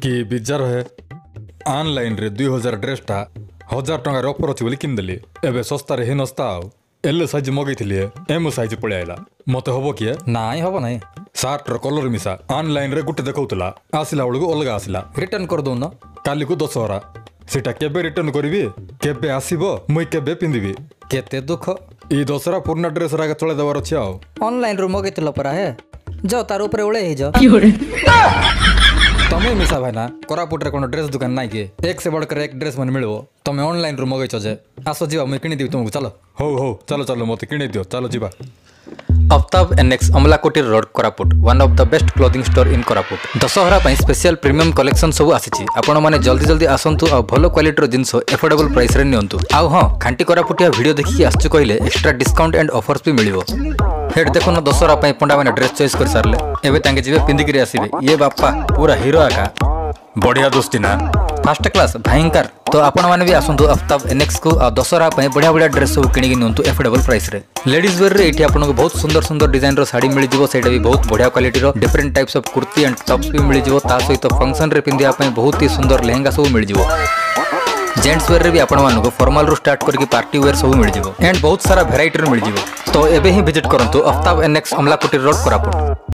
कि बिजार है ऑनलाइन रे 2000 ड्रेसटा 1000 टंकार ऑफर अच्छी बोली किनदेली एबे सस्ता रे नस्ता आउ एल साइज मगैथिली एम साइज पळै आइला मते हबो किए नाई हबो नाई सार्ट रो कलर मिसा ऑनलाइन रे गुटे देखौतला आसिला बेलू अलग आसिला रिटर्न कर दउन काली को दशहरा सेटा केबे रिटर्न करबी केबे आसीबो मुई केबे पिंदिबी केते दुख ई दशहरा पुराना ड्रेस रागा चले देवार अछि आउ ऑनलाइन रो मगैतिल परा हे जाओ तार ऊपर उळे हे जाओ तमे मिसा भाई ना कोरापुट रे कोनो ड्रेस दुकान नाइ के एक से बढ़कर एक ड्रेस मन मिलबो तमे ऑनलाइन रो मगैछ जे आसो जीवा मुई किनि दिबि तुमको चलो हो चलो चलो मते किनि दियो चलो जीवा अफ्ताब एनएक्स अमलाकोटी road Koraput one of the best clothing store in Koraput Dussehra पई स्पेशल प्रीमियम कलेक्शन सब आसीची आपण माने जल्दी जल्दी आसंतु आ भलो क्वालिटी रो जिंसो एफोर्डेबल प्राइस रे नियंतु आ हां खांटी कोरापुटिया वीडियो देखि आछछु कहले एक्स्ट्रा डिस्काउंट एंड ऑफर्स भी मिलिवो हेड देखो न दशहरा पई पंडा माने ड्रेस चॉइस कर सारले एबे तांगे जिवे पिंदी करी आसीबे ये बापा पूरा हीरो आका बढ़िया दोस्ती ना फर्स्ट क्लास भयंकर तो आपण माने भी आसंतु अफ्ताब एनएक्स को आ दशहरा पई बढ़िया बढ़िया ड्रेस सब किनि नियंतु एफोर्डेबल प्राइस रे लेडीज वेयर रे एठी आपन को बहुत सुंदर सुंदर डिजाइन रो साड़ी मिल जिवो सेटा भी बहुत बढ़िया क्वालिटी रो different types of kurti and tops भी मिल जिवो ता सहित फंक्शन रे पिंदिया पई बहुत ही सुंदर लहंगा सब मिल जिवो जेंट्स वेयर रे भी आपण मानको फॉर्मल रो स्टार्ट करके पार्टी वेयर सब मिल जिवो एंड बहुत सारा वैरायटी रो मिल जिवो तो एबे ही विजिट करंतु अफ्ताब एनएक्स अमलाकोटी रोड कोरापुट।